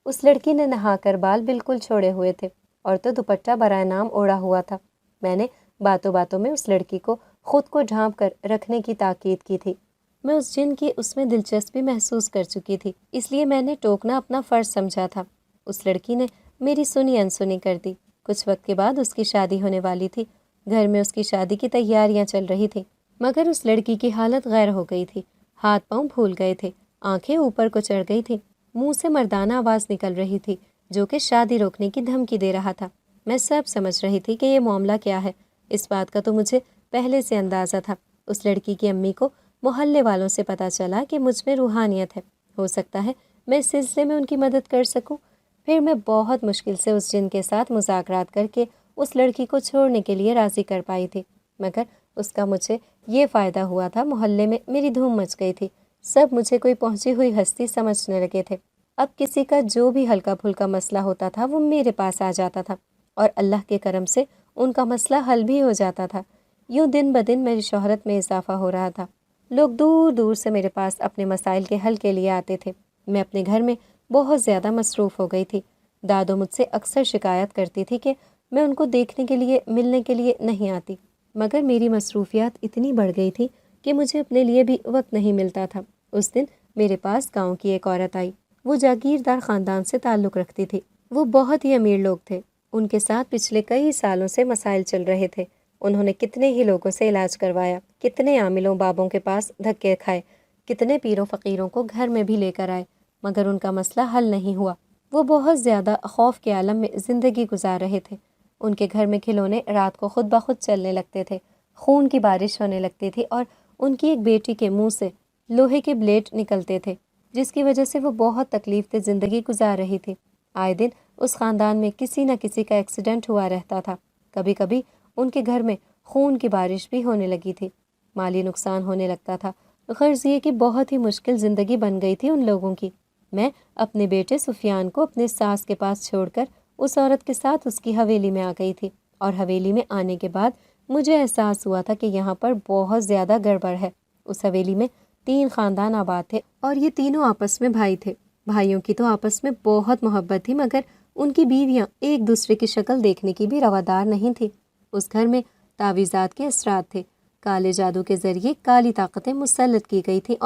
اس لڑکی نے نہا کر بال بالکل چھوڑے ہوئے تھے اور تو دوپٹہ برائے نام اوڑھا ہوا تھا۔ میں نے باتوں باتوں میں اس لڑکی کو خود کو ڈھانپ کر رکھنے کی تاکید کی تھی۔ میں اس جن کی اس میں دلچسپی محسوس کر چکی تھی، اس لیے میں نے ٹوکنا اپنا فرض سمجھا تھا۔ اس لڑکی نے میری سنی انسنی کر دی۔ کچھ وقت کے بعد اس کی شادی ہونے والی تھی۔ گھر میں اس کی شادی کی تیاریاں چل رہی تھیں، مگر اس لڑکی کی حالت غیر ہو گئی تھی۔ ہاتھ پاؤں پھول گئے تھے، آنکھیں اوپر کو چڑھ گئی تھیں، منہ سے مردانہ آواز نکل رہی تھی جو کہ شادی روکنے کی دھمکی دے رہا تھا۔ میں سب سمجھ رہی تھی کہ یہ معاملہ کیا ہے۔ اس بات کا تو مجھے پہلے سے اندازہ تھا۔ اس لڑکی کی امی کو محلے والوں سے پتہ چلا کہ مجھ میں روحانیت ہے، ہو سکتا ہے میں اس سلسلے میں ان کی مدد کر سکوں۔ پھر میں بہت مشکل سے اس جن کے ساتھ مذاکرات کر کے اس لڑکی کو چھوڑنے کے لیے راضی کر پائی تھی، مگر اس کا مجھے یہ فائدہ ہوا تھا، محلے میں میری دھوم مچ گئی تھی۔ سب مجھے کوئی پہنچی ہوئی ہستی سمجھنے لگے تھے۔ اب کسی کا جو بھی ہلکا پھلکا مسئلہ ہوتا تھا وہ میرے پاس آ جاتا تھا اور اللہ کے کرم سے ان کا مسئلہ حل بھی ہو جاتا تھا۔ یوں دن بدن میری شہرت میں اضافہ ہو رہا تھا۔ لوگ دور دور سے میرے پاس اپنے مسائل کے حل کے لیے آتے تھے۔ میں اپنے گھر میں بہت زیادہ مصروف ہو گئی تھی۔ دادو مجھ سے اکثر شکایت کرتی تھی کہ میں ان کو دیکھنے کے لیے ملنے کے لیے نہیں آتی، مگر میری مصروفیات اتنی بڑھ گئی تھی کہ مجھے اپنے لیے بھی وقت نہیں ملتا تھا۔ اس دن میرے پاس گاؤں کی ایک عورت آئی۔ وہ جاگیردار خاندان سے تعلق رکھتی تھی۔ وہ بہت ہی امیر لوگ تھے۔ ان کے ساتھ پچھلے کئی سالوں سے مسائل چل رہے تھے۔ انہوں نے کتنے ہی لوگوں سے علاج کروایا، کتنے عاملوں بابوں کے پاس دھکے کھائے، کتنے پیروں فقیروں کو گھر میں بھی لے کر آئے، مگر ان کا مسئلہ حل نہیں ہوا۔ وہ بہت زیادہ خوف کے عالم میں زندگی گزار رہے تھے۔ ان کے گھر میں کھلونے رات کو خود بخود چلنے لگتے تھے، خون کی بارش ہونے لگتی تھی اور ان کی ایک بیٹی کے منہ سے لوہے کے بلیڈ نکلتے تھے، جس کی وجہ سے وہ بہت تکلیف دہ زندگی گزار رہی تھی۔ آئے دن اس خاندان میں کسی نہ کسی کا ایکسیڈنٹ ہوا رہتا تھا۔ کبھی کبھی ان کے گھر میں خون کی بارش بھی ہونے لگی تھی، مالی نقصان ہونے لگتا تھا۔ غرض یہ کہ بہت ہی مشکل زندگی بن گئی تھی ان لوگوں کی۔ میں اپنے بیٹے سفیان کو اپنے ساس کے پاس چھوڑ کر اس عورت کے ساتھ اس کی حویلی میں آ گئی تھی، اور حویلی میں آنے کے بعد مجھے احساس ہوا تھا کہ یہاں پر بہت زیادہ گڑبڑ ہے۔ اس حویلی میں 3 خاندان آباد تھے اور یہ تینوں آپس میں بھائی تھے۔ بھائیوں کی تو آپس میں بہت محبت تھی، مگر ان کی بیویاں ایک دوسرے کی شکل دیکھنے کی بھی روادار نہیں تھی۔ اس گھر میں تعویذات کے اثرات تھے، کالے جادو کے ذریعے کالی طاقتیں مسلط کی گئی تھیں،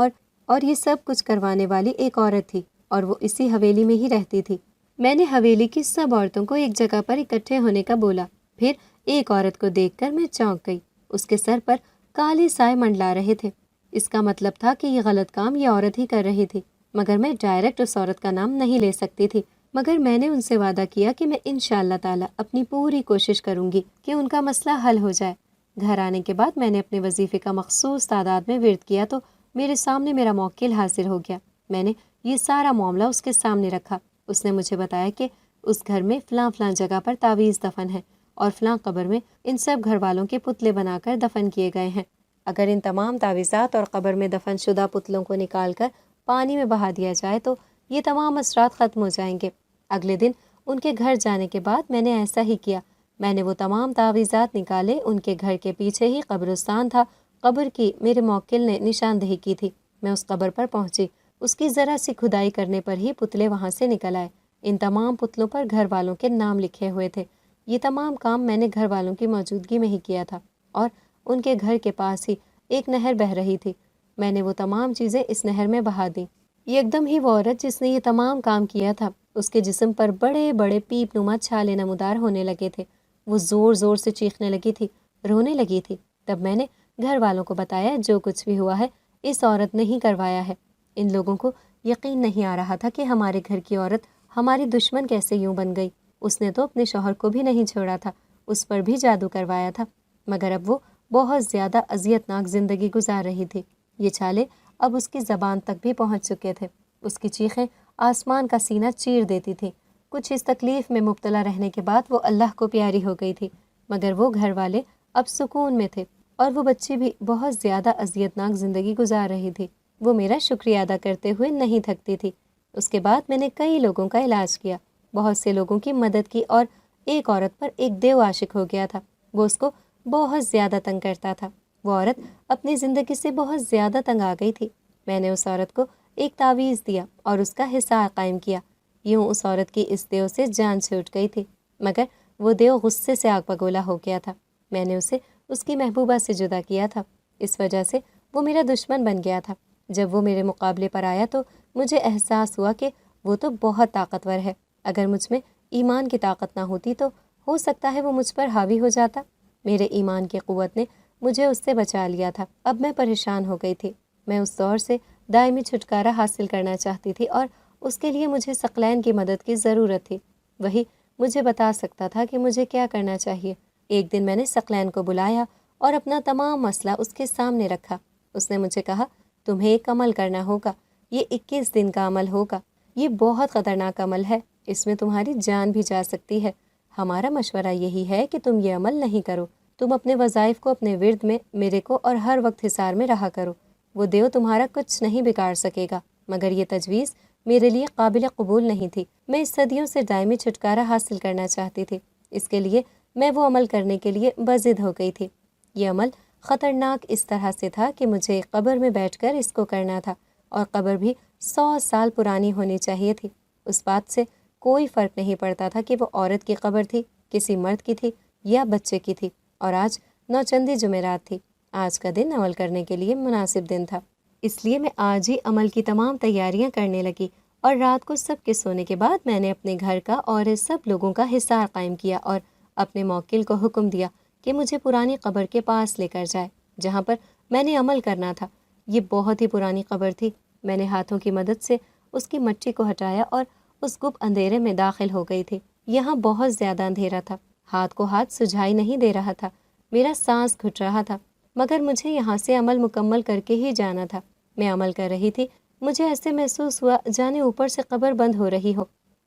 اور یہ سب کچھ کروانے والی ایک عورت تھی، اور وہ اسی حویلی میں ہی رہتی تھی۔ میں نے حویلی کی سب عورتوں کو ایک جگہ پر اکٹھے ہونے کا بولا۔ پھر ایک عورت کو دیکھ کر میں چونک گئی۔ اس کے سر پر کالے سائے منڈلا رہے تھے۔ اس کا مطلب تھا کہ یہ غلط کام یہ عورت ہی کر رہی تھی، مگر میں ڈائریکٹ اس عورت کا نام نہیں لے سکتی تھی۔ مگر میں نے ان سے وعدہ کیا کہ میں انشاءاللہ تعالی اپنی پوری کوشش کروں گی کہ ان کا مسئلہ حل ہو جائے۔ گھر آنے کے بعد میں نے اپنے وظیفے کا مخصوص تعداد میں ورد کیا تو میرے سامنے میرا موکل حاضر ہو گیا۔ میں نے یہ سارا معاملہ اس کے سامنے رکھا۔ اس نے مجھے بتایا کہ اس گھر میں فلاں فلاں جگہ پر تعویذ دفن ہے اور فلاں قبر میں ان سب گھر والوں کے پتلے بنا کر دفن کیے گئے ہیں۔ اگر ان تمام تعویذات اور قبر میں دفن شدہ پتلوں کو نکال کر پانی میں بہا دیا جائے تو یہ تمام اثرات ختم ہو جائیں گے۔ اگلے دن ان کے گھر جانے کے بعد میں نے ایسا ہی کیا۔ میں نے وہ تمام تعویذات نکالے۔ ان کے گھر کے پیچھے ہی قبرستان تھا۔ قبر کی میرے موکل نے نشاندہی کی تھی۔ میں اس قبر پر پہنچی۔ اس کی ذرا سی کھدائی کرنے پر ہی پتلے وہاں سے نکل آئے۔ ان تمام پتلوں پر گھر والوں کے نام لکھے ہوئے تھے۔ یہ تمام کام میں نے گھر والوں کی موجودگی میں ہی کیا تھا، اور ان کے گھر کے پاس ہی ایک نہر بہہ رہی تھی۔ میں نے وہ تمام چیزیں اس نہر میں بہا دیں۔ یکدم ہی وہ عورت جس نے یہ تمام کام کیا تھا، اس کے جسم پر بڑے بڑے پیپ نما چھالے نمودار ہونے لگے تھے۔ وہ زور زور سے چیخنے لگی تھی، رونے لگی تھی۔ تب میں نے گھر والوں کو بتایا جو کچھ بھی ہوا ہے اس عورت نے ہی کروایا ہے۔ ان لوگوں کو یقین نہیں آ رہا تھا کہ ہمارے گھر کی عورت ہماری دشمن کیسے یوں بن گئی۔ اس نے تو اپنے شوہر کو بھی نہیں چھوڑا تھا، اس پر بھی جادو کروایا تھا، مگر اب وہ بہت زیادہ اذیتناک زندگی گزار رہی تھی۔ یہ چھالے اب اس کی زبان تک بھی پہنچ چکے تھے۔ اس کی چیخیں آسمان کا سینہ چیر دیتی تھیں۔ کچھ اس تکلیف میں مبتلا رہنے کے بعد وہ اللہ کو پیاری ہو گئی تھی، مگر وہ گھر والے اب سکون میں تھے، اور وہ بچی بھی بہت زیادہ اذیتناک زندگی گزار رہی تھی۔ وہ میرا شکریہ ادا کرتے ہوئے نہیں تھکتی تھی۔ اس کے بعد میں نے کئی لوگوں کا علاج کیا، بہت سے لوگوں کی مدد کی، اور ایک عورت پر ایک دیو عاشق ہو گیا تھا۔ وہ اس کو بہت زیادہ تنگ کرتا تھا۔ وہ عورت اپنی زندگی سے بہت زیادہ تنگ آ گئی تھی۔ میں نے اس عورت کو ایک تعویذ دیا اور اس کا حصار قائم کیا۔ یوں اس عورت کی اس دیو سے جان چھوٹ گئی تھی، مگر وہ دیو غصے سے آگ بگولا ہو گیا تھا۔ میں نے اسے اس کی محبوبہ سے جدا کیا تھا، اس وجہ سے وہ میرا دشمن بن گیا تھا۔ جب وہ میرے مقابلے پر آیا تو مجھے احساس ہوا کہ وہ تو بہت طاقتور ہے۔ اگر مجھ میں ایمان کی طاقت نہ ہوتی تو ہو سکتا ہے وہ مجھ پر حاوی ہو جاتا۔ میرے ایمان کی قوت نے مجھے اس سے بچا لیا تھا۔ اب میں پریشان ہو گئی تھی۔ میں اس دور سے دائمی چھٹکارا حاصل کرنا چاہتی تھی اور اس کے لیے مجھے ثقلین کی مدد کی ضرورت تھی۔ وہی مجھے بتا سکتا تھا کہ مجھے کیا کرنا چاہیے۔ ایک دن میں نے ثقلین کو بلایا اور اپنا تمام مسئلہ اس کے سامنے رکھا۔ اس نے مجھے کہا، تمہیں ایک عمل کرنا ہوگا، یہ 21 دن کا عمل ہوگا۔ یہ بہت خطرناک عمل ہے، اس میں تمہاری جان بھی جا سکتی ہے۔ ہمارا مشورہ یہی ہے کہ تم یہ عمل نہیں کرو۔ تم اپنے وظائف کو اپنے ورد میں میرے کو اور ہر وقت حصار میں رہا کرو۔ وہ دیو تمہارا کچھ نہیں بگاڑ سکے گا۔ مگر یہ تجویز میرے لیے قابل قبول نہیں تھی۔ میں اس صدیوں سے دائمی چھٹکارا حاصل کرنا چاہتی تھی۔ اس کے لیے میں وہ عمل کرنے کے لیے بضد ہو گئی تھی۔ یہ عمل خطرناک اس طرح سے تھا کہ مجھے قبر میں بیٹھ کر اس کو کرنا تھا، اور قبر بھی 100 سال پرانی ہونی چاہیے تھی۔ اس بات سے کوئی فرق نہیں پڑتا تھا کہ وہ عورت کی قبر تھی، کسی مرد کی تھی یا بچے کی تھی۔ اور آج نوچندی جمعرات تھی۔ آج کا دن عمل کرنے کے لیے مناسب دن تھا، اس لیے میں آج ہی عمل کی تمام تیاریاں کرنے لگی، اور رات کو سب کے سونے کے بعد میں نے اپنے گھر کا اور سب لوگوں کا حصار قائم کیا اور اپنے موکل کو حکم دیا کہ مجھے پرانی قبر کے پاس لے کر جائے جہاں پر میں نے عمل کرنا تھا۔ یہ بہت ہی پرانی قبر تھی۔ میں نے ہاتھوں کی مدد سے اس کی مٹی کو ہٹایا اور اس گپ اندھیرے میں داخل ہو گئی تھی۔ یہاں بہت زیادہ اندھیرا تھا، ہاتھ کو ہاتھ سجھائی نہیں دے رہا تھا، میرا سانس گھٹ رہا تھا، مگر مجھے یہاں سے عمل مکمل کر کے ہی جانا تھا۔ میں عمل کر رہی تھی، مجھے ایسے محسوس ہوا جانے اوپر سے قبر بند ہو رہی ہو۔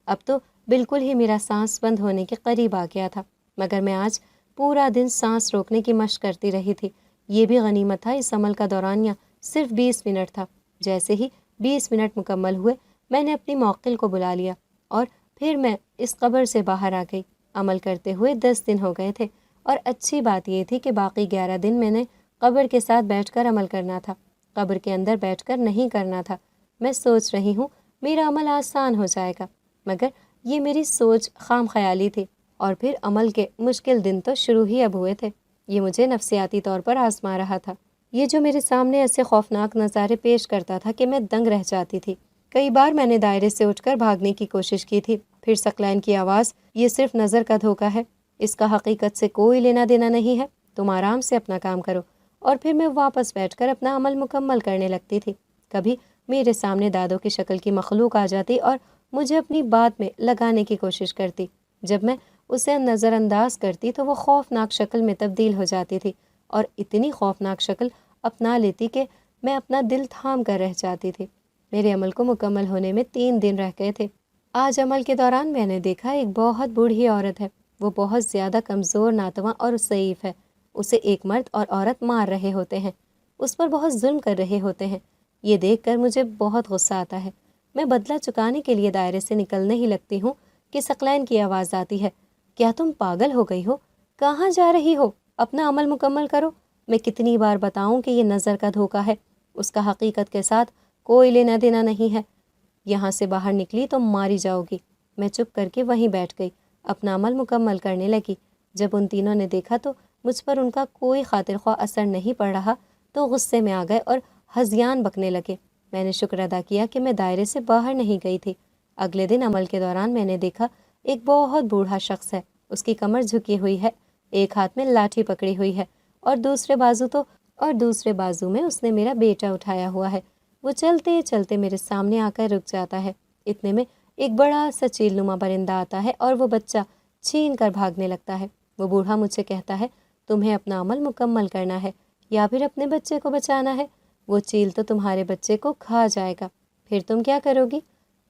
اب تو بالکل ہی میرا سانس بند ہونے کے قریب آ گیا تھا، مگر میں آج پورا دن سانس روکنے کی مشق کرتی رہی تھی۔ یہ بھی غنیمت تھا، اس عمل کا دورانیہ صرف 20 منٹ تھا۔ جیسے ہی 20 منٹ مکمل ہوئے، میں نے اپنی موکل کو بلا لیا اور پھر میں اس قبر سے باہر آ گئی۔ عمل کرتے ہوئے 10 دن ہو گئے تھے، اور اچھی بات یہ تھی کہ باقی 11 دن میں نے قبر کے ساتھ بیٹھ کر عمل کرنا تھا، قبر کے اندر بیٹھ کر نہیں کرنا تھا۔ میں سوچ رہی ہوں میرا عمل آسان ہو جائے گا، مگر یہ میری سوچ خام خیالی تھی، اور پھر عمل کے مشکل دن تو شروع ہی اب ہوئے تھے۔ یہ مجھے نفسیاتی طور پر آزما رہا تھا۔ یہ جو میرے سامنے ایسے خوفناک نظارے پیش کرتا تھا کہ میں دنگ رہ جاتی تھی۔ کئی بار میں نے دائرے سے اٹھ کر بھاگنے کی کوشش کی تھی، پھر ثقلین کی آواز، یہ صرف نظر کا دھوکہ ہے، اس کا حقیقت سے کوئی لینا دینا نہیں ہے، تم آرام سے اپنا کام کرو۔ اور پھر میں واپس بیٹھ کر اپنا عمل مکمل کرنے لگتی تھی۔ کبھی میرے سامنے دادوں کی شکل کی مخلوق آ جاتی اور مجھے اپنی بات میں لگانے کی کوشش کرتی۔ جب میں اسے نظر انداز کرتی تو وہ خوفناک شکل میں تبدیل ہو جاتی تھی، اور اتنی خوفناک شکل اپنا لیتی کہ میں اپنا دل تھام کر رہ جاتی تھی۔ میرے عمل کو مکمل ہونے میں 3 دن رہ گئے تھے۔ آج عمل کے دوران میں نے دیکھا ایک بہت بوڑھی عورت ہے، وہ بہت زیادہ کمزور، ناتواں اور ضعیف ہے۔ اسے ایک مرد اور عورت مار رہے ہوتے ہیں، اس پر بہت ظلم کر رہے ہوتے ہیں۔ یہ دیکھ کر مجھے بہت غصہ آتا ہے۔ میں بدلہ چکانے کے لیے دائرے سے نکلنے ہی لگتی ہوں کہ ثقلین کی آواز آتی ہے، کیا تم پاگل ہو گئی ہو؟ کہاں جا رہی ہو؟ اپنا عمل مکمل کرو۔ میں کتنی بار بتاؤں کہ یہ نظر کا دھوکہ ہے، اس کا حقیقت کے ساتھ کوئی لینا دینا نہیں ہے۔ یہاں سے باہر نکلی تو ماری جاؤ گی۔ میں چپ کر کے وہیں بیٹھ گئی، اپنا عمل مکمل کرنے لگی۔ جب ان تینوں نے دیکھا تو مجھ پر ان کا کوئی خاطر خواہ اثر نہیں پڑ رہا تو غصے میں آ گئے اور ہذیان بکنے لگے۔ میں نے شکر ادا کیا کہ میں دائرے سے باہر نہیں گئی تھی۔ اگلے دن عمل کے دوران میں نے دیکھا ایک بہت بوڑھا شخص ہے، اس کی کمر جھکی ہوئی ہے، ایک ہاتھ میں لاٹھی پکڑی ہوئی ہے، اور دوسرے بازو میں اس نے میرا بیٹا اٹھایا ہوا ہے۔ وہ چلتے چلتے میرے سامنے آ کر رک جاتا ہے۔ اتنے میں ایک بڑا سا چیل نما پرندہ آتا ہے اور وہ بچہ چھین کر بھاگنے لگتا ہے۔ وہ بوڑھا مجھ سے کہتا ہے، تمہیں اپنا عمل مکمل کرنا ہے یا پھر اپنے بچے کو بچانا ہے۔ وہ چیل تو تمہارے بچے کو کھا جائے گا، پھر تم کیا کرو گی؟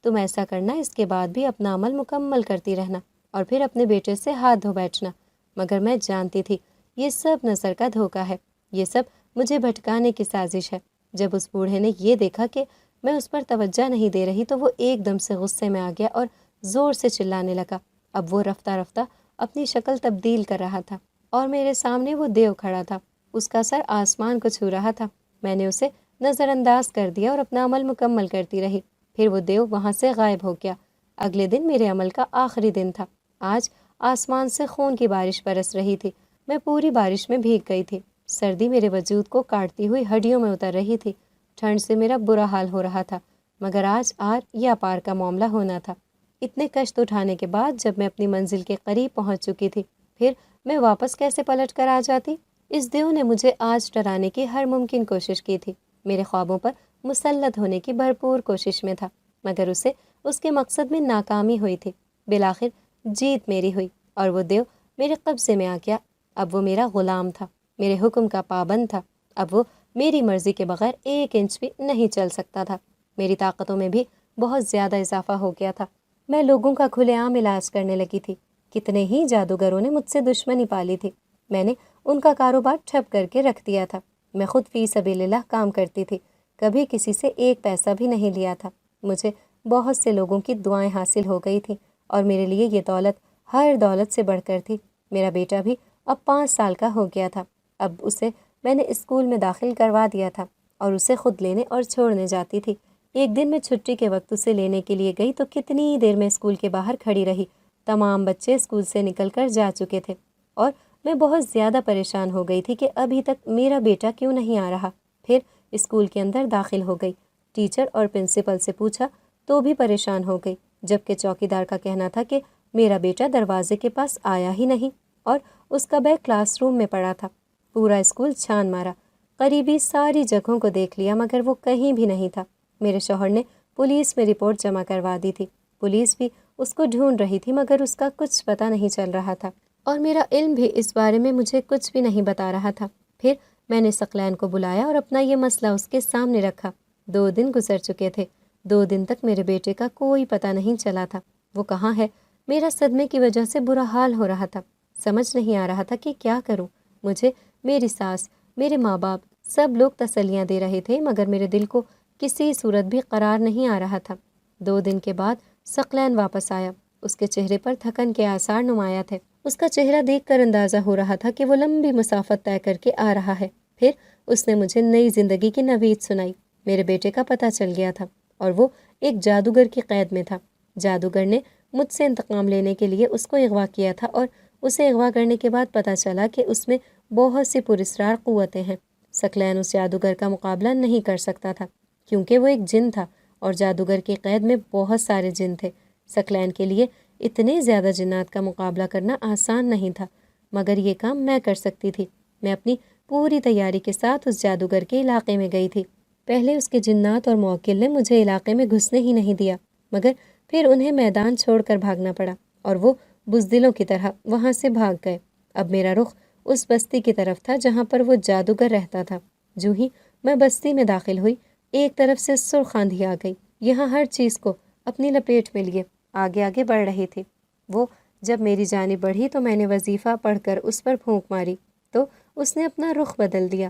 تم ایسا کرنا، اس کے بعد بھی اپنا عمل مکمل کرتی رہنا اور پھر اپنے بیٹے سے ہاتھ دھو بیٹھنا۔ مگر میں جانتی تھی یہ سب نظر کا دھوکہ ہے، یہ سب مجھے بھٹکانے کی سازش ہے۔ جب اس بوڑھے نے یہ دیکھا کہ میں اس پر توجہ نہیں دے رہی تو وہ ایک دم سے غصے میں آ گیا اور زور سے چلانے لگا۔ اب وہ رفتہ رفتہ اپنی شکل تبدیل کر رہا تھا اور میرے سامنے وہ دیو کھڑا تھا، اس کا سر آسمان کو چھو رہا تھا۔ میں نے اسے نظر انداز کر دیا اور اپنا عمل مکمل کرتی رہی۔ پھر وہ دیو وہاں سے غائب ہو گیا۔ اگلے دن میرے عمل کا آخری دن تھا۔ آج آسمان سے خون کی بارش برس رہی تھی۔ میں پوری بارش میں بھیگ گئی تھی۔ سردی میرے وجود کو کاٹتی ہوئی ہڈیوں میں اتر رہی تھی۔ ٹھنڈ سے میرا برا حال ہو رہا تھا، مگر آج آر یا پار کا معاملہ ہونا تھا۔ اتنے کشت اٹھانے کے بعد جب میں اپنی منزل کے قریب پہنچ چکی تھی، پھر میں واپس کیسے پلٹ کر آ جاتی؟ اس دیو نے مجھے آج ڈرانے کی ہر ممکن کوشش کی تھی، میرے خوابوں پر مسلط ہونے کی بھرپور کوشش میں تھا، مگر اسے اس کے مقصد میں ناکامی ہوئی تھی۔ بالآخر جیت میری ہوئی اور وہ دیو میرے قبضے میں آ گیا۔ اب وہ میرا غلام تھا، میرے حکم کا پابند تھا۔ اب وہ میری مرضی کے بغیر 1 انچ بھی نہیں چل سکتا تھا۔ میری طاقتوں میں بھی بہت زیادہ اضافہ ہو گیا تھا۔ میں لوگوں کا کھلے عام علاج کرنے لگی تھی۔ کتنے ہی جادوگروں نے مجھ سے دشمنی پالی تھی۔ میں نے ان کا کاروبار ٹھپ کر کے رکھ دیا تھا۔ میں خود فی سبیل اللہ کام کرتی تھی، کبھی کسی سے 1 پیسہ بھی نہیں لیا تھا۔ مجھے بہت سے لوگوں کی دعائیں حاصل ہو گئی تھیں اور میرے لیے یہ دولت ہر دولت سے بڑھ کر تھی۔ میرا بیٹا بھی اب 5 سال کا ہو گیا تھا۔ اب اسے میں نے اسکول میں داخل کروا دیا تھا اور اسے خود لینے اور چھوڑنے جاتی تھی۔ ایک دن میں چھٹی کے وقت اسے لینے کے لیے گئی تو کتنی دیر میں اسکول کے باہر کھڑی رہی۔ تمام بچے اسکول سے نکل کر جا چکے تھے اور میں بہت زیادہ پریشان ہو گئی تھی کہ ابھی تک میرا بیٹا کیوں نہیں آ رہا۔ پھر اسکول کے اندر داخل ہو گئی۔ ٹیچر اور پرنسپل سے پوچھا تو بھی پریشان ہو گئی، جبکہ چوکیدار کا کہنا تھا کہ میرا بیٹا دروازے کے پاس آیا ہی نہیں اور اس کا بیگ کلاس روم میں پڑا تھا۔ پورا اسکول چھان مارا، قریبی ساری جگہوں کو دیکھ لیا، مگر وہ کہیں بھی نہیں تھا۔ میرے شوہر نے پولیس میں رپورٹ جمع کروا دی تھی۔ پولیس بھی اس کو ڈھونڈ رہی تھی، مگر اس کا کچھ پتہ نہیں چل رہا تھا اور میرا علم بھی اس بارے میں مجھے کچھ بھی نہیں بتا رہا تھا۔ پھر میں نے ثقلین کو بلایا اور اپنا یہ مسئلہ اس کے سامنے رکھا۔ 2 دن گزر چکے تھے۔ 2 دن تک میرے بیٹے کا کوئی پتہ نہیں چلا تھا۔ وہ کہاں ہے؟ میرا صدمے کی وجہ سے برا حال ہو رہا تھا۔ سمجھ نہیں آ رہا تھا کہ کیا کروں۔ مجھے میری ساس، میرے ماں باپ، سب لوگ تسلیاں دے رہے تھے، مگر میرے دل کو کسی صورت بھی قرار نہیں آ رہا تھا۔ 2 دن کے بعد ثقلین واپس آیا۔ اس کے چہرے پر تھکن کے آثار نمایاں تھے۔ اس کا چہرہ دیکھ کر اندازہ ہو رہا تھا کہ وہ لمبی مسافت طے کر کے آ رہا ہے۔ پھر اس نے مجھے نئی زندگی کی نوید سنائی۔ میرے بیٹے کا پتہ چل گیا تھا اور وہ ایک جادوگر کی قید میں تھا۔ جادوگر نے مجھ سے انتقام لینے کے لیے اس کو اغوا کیا تھا اور اسے اغوا کرنے کے بعد پتہ چلا کہ اس میں بہت سی پراسرار قوتیں ہیں۔ ثقلین اس جادوگر کا مقابلہ نہیں کر سکتا تھا کیونکہ وہ ایک جن تھا اور جادوگر کی قید میں بہت سارے جن تھے۔ ثقلین کے لیے اتنے زیادہ جنات کا مقابلہ کرنا آسان نہیں تھا، مگر یہ کام میں کر سکتی تھی۔ میں اپنی پوری تیاری کے ساتھ اس جادوگر کے علاقے میں گئی تھی۔ پہلے اس کے جنات اور موکل نے مجھے علاقے میں گھسنے ہی نہیں دیا، مگر پھر انہیں میدان چھوڑ کر بھاگنا پڑا اور وہ بزدلوں کی طرح وہاں سے بھاگ گئے۔ اب میرا رخ اس بستی کی طرف تھا جہاں پر وہ جادوگر رہتا تھا۔ جو ہی میں بستی میں داخل ہوئی، ایک طرف سے سرخ آندھی آ گئی۔ یہاں ہر چیز کو اپنی لپیٹ میں لیے آگے آگے بڑھ رہی تھی۔ وہ جب میری جانب بڑھی تو میں نے وظیفہ پڑھ کر اس پر پھونک ماری تو اس نے اپنا رخ بدل دیا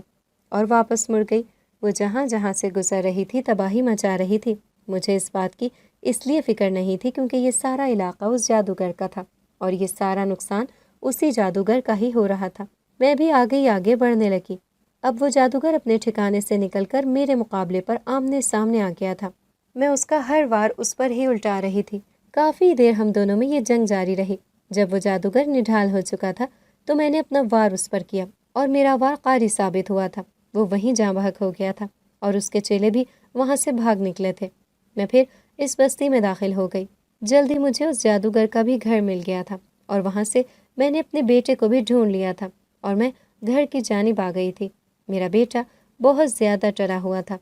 اور واپس مڑ گئی۔ وہ جہاں جہاں سے گزر رہی تھی تباہی مچا رہی تھی۔ مجھے اس بات کی اس لیے فکر نہیں تھی کیونکہ یہ سارا علاقہ اس جادوگر کا تھا اور یہ سارا نقصان اسی جادوگر کا ہی ہو رہا تھا۔ میں بھی آگے بڑھنے لگی۔ اب وہ جادوگر اپنے ٹھکانے سے نکل کر میرے مقابلے پر آمنے سامنے آ گیا تھا۔ میں اس کا ہر وار اس پر ہی الٹا رہی تھی۔ کافی دیر ہم دونوں میں یہ جنگ جاری رہی۔ جب وہ جادوگر نڈھال ہو چکا تھا تو میں نے اپنا وار اس پر کیا اور میرا وار قاری ثابت ہوا تھا۔ وہ وہیں جاں بحق ہو گیا تھا اور اس کے چیلے بھی وہاں سے بھاگ نکلے تھے۔ میں پھر اس بستی میں داخل ہو گئی۔ جلدی مجھے اس جادوگر کا بھی گھر مل گیا تھا اور وہاں سے میں نے اپنے بیٹے کو بھی ڈھونڈ لیا تھا اور میں گھر کی جانب آ گئی تھی۔ میرا بیٹا بہت زیادہ ڈرا ہوا تھا۔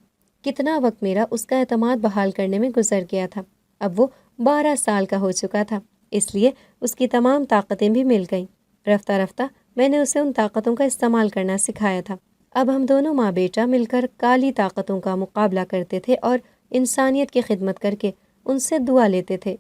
کتنا وقت میرا اس کا اعتماد بحال کرنے میں گزر گیا تھا۔ اب وہ 12 سال کا ہو چکا تھا، اس لیے اس کی تمام طاقتیں بھی مل گئیں۔ رفتہ رفتہ میں نے اسے ان طاقتوں کا استعمال کرنا سکھایا تھا۔ اب ہم دونوں ماں بیٹا مل کر کالی طاقتوں کا مقابلہ کرتے تھے اور انسانیت کی خدمت کر کے ان سے دعا لیتے تھے